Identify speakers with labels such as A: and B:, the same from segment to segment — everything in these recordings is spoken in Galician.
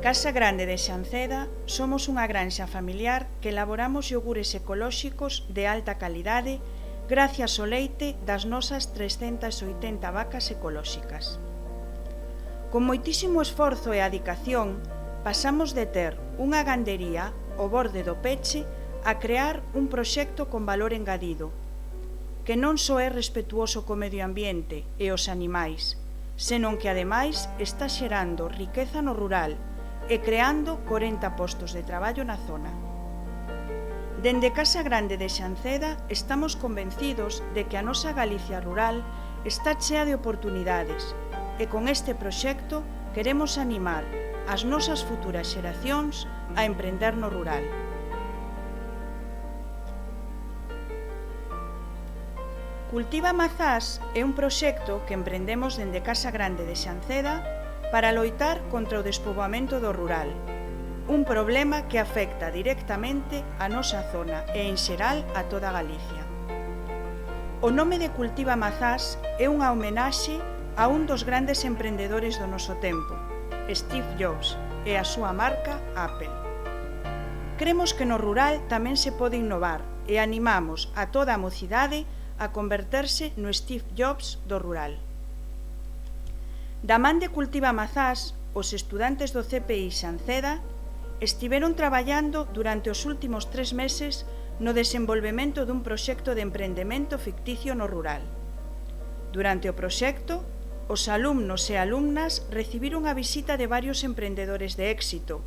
A: Casa Grande de Xanceda somos unha granxa familiar que elaboramos iogures ecolóxicos de alta calidade gracias ao leite das nosas 380 vacas ecolóxicas. Con moitísimo esforzo e adicación, pasamos de ter unha gandería ao borde do peche a crear un proxecto con valor engadido, que non só é respetuoso co medio ambiente e os animais, senón que ademais está xerando riqueza no rural e creando 40 postos de traballo na zona. Dende Casa Grande de Xanceda estamos convencidos de que a nosa Galicia rural está chea de oportunidades e con este proxecto queremos animar as nosas futuras xeracións a emprender no rural. Cultiva Mazás é un proxecto que emprendemos dende Casa Grande de Xanceda para loitar contra o despoboamento do rural, un problema que afecta directamente a nosa zona e, en xeral, a toda Galicia. O nome de Cultiva Mazás é unha homenaxe a un dos grandes emprendedores do noso tempo, Steve Jobs, e a súa marca Apple. Cremos que no rural tamén se pode innovar e animamos a toda a mocidade a converterse no Steve Jobs do rural. Da man de Cultiva Mazás, os estudantes do CPI Xanceda estiveron traballando durante os últimos 3 meses no desenvolvemento dun proxecto de emprendemento ficticio no rural. Durante o proxecto, os alumnos e alumnas recibiron a visita de varios emprendedores de éxito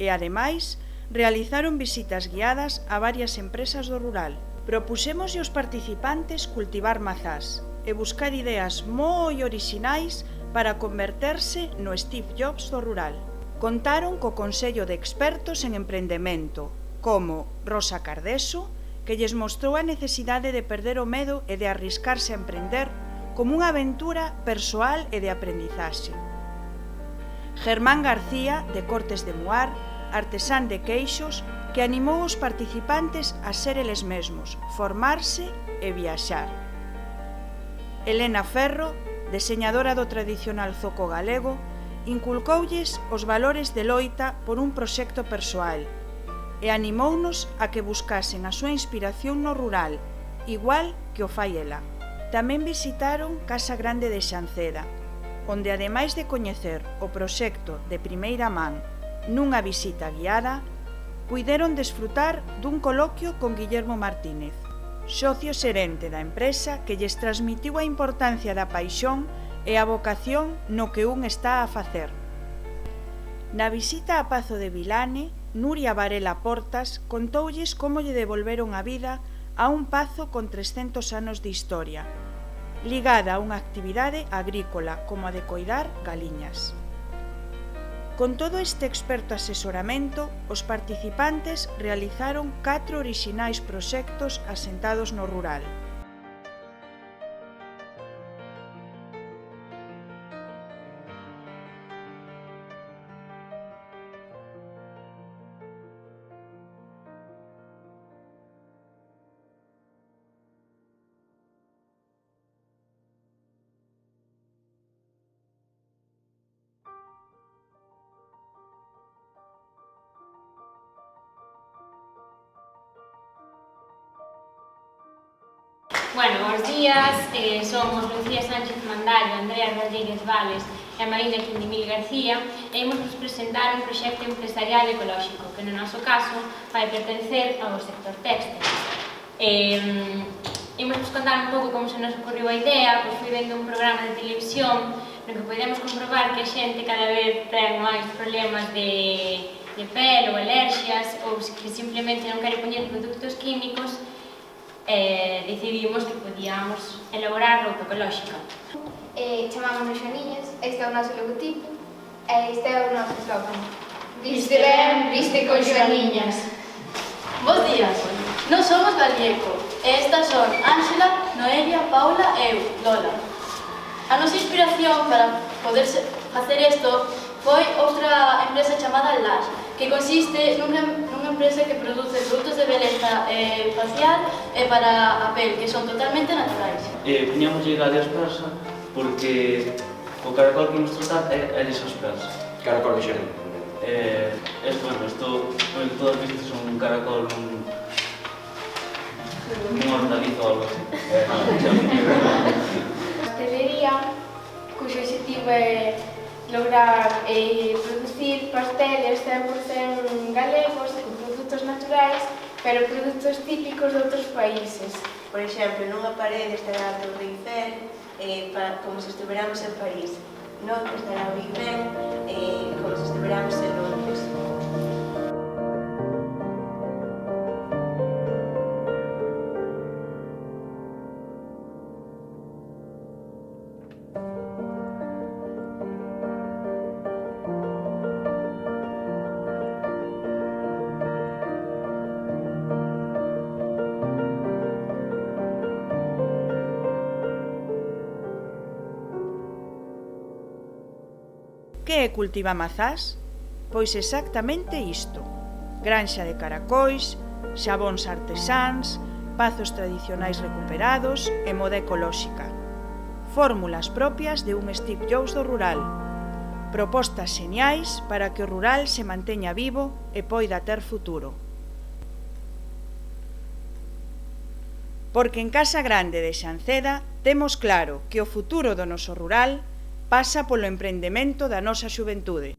A: e, ademais, realizaron visitas guiadas a varias empresas do rural. Propuxémoslle aos participantes cultivar mazás e buscar ideas moi orixinais para converterse no Steve Jobs do rural. Contaron co Consello de Expertos en Emprendemento, como Rosa Cardeso, que lles mostrou a necesidade de perder o medo e de arriscarse a emprender como unha aventura persoal e de aprendizaxe. Germán García, de Cortes de Muar, artesán de queixos, que animou os participantes a ser eles mesmos, formarse e viaxar. Elena Ferro, deseñadora do tradicional zoco galego, inculcoulles os valores de loita por un proxecto persoal e animounos a que buscasen a súa inspiración no rural, igual que o fai ela. Tamén visitaron Casa Grande de Xanceda, onde ademais de coñecer o proxecto de primeira man nunha visita guiada, puideron desfrutar dun coloquio con Guillermo Martínez, socio xerente da empresa, que lles transmitiu a importancia da paixón e a vocación no que un está a facer. Na visita a Pazo de Vilane, Nuria Varela Portas contoulles como lle devolveron a vida a un pazo con 300 anos de historia, ligada a unha actividade agrícola como a de coidar galiñas. Con todo este experto asesoramento, os participantes realizaron 4 orixinais proxectos asentados no rural.
B: Bueno, bons días, somos Lucía Sánchez Mandallo, Andrea Rodríguez Vales e Marina Quindimil García e imos nos presentar un proxecto empresarial ecolóxico que no noso caso vai pertencer ao sector téxtil. Imos contar un pouco como se nos ocorreu a idea, pois fui vendo un programa de televisión no que podemos comprobar que a xente cada vez ten máis problemas de pel ou alerxias ou que simplemente non quere poñer produtos químicos. Decidimos que podíamos elaborar roupa ecolóxica.
C: Chamámonos Xoniñas, este é o noso logotipo e este é o noso slogan. Viste ben, viste con Xoniñas.
D: Bos días, non somos Galieco e estas son Ángela, Noelia, Paula e eu, Lola. A nosa inspiración para poder facer isto foi outra empresa chamada Lash, que consiste nunha empresa que produce produtos de beleza facial e para a pel, que son totalmente naturais.
E: Poñamos idade aspersa porque o caracol que imos tratar é lisospersa.
F: Caracol lixeiro.
E: Isto, todas as veces un caracol nun hortalizo ou algo así.
F: Pastelería, cuxo objetivo é lograr producir pasteles 100% galegos, con produtos naturais, pero produtos típicos de outros países.
G: Por exemplo, nunha parede estará a Torre Eiffel, como se estuveramos en París. Noutra estará o Big Ben, como se estuveramos en Londres.
A: Que é Cultivamazás? Pois exactamente isto. Granxa de caracois, xabóns artesáns, pazos tradicionais recuperados e moda ecolóxica. Fórmulas propias de un Steve Jobs do rural. Propostas xeniais para que o rural se manteña vivo e poida ter futuro. Porque en Casa Grande de Xanceda temos claro que o futuro do noso rural pasa polo emprendemento da nosa xuventude.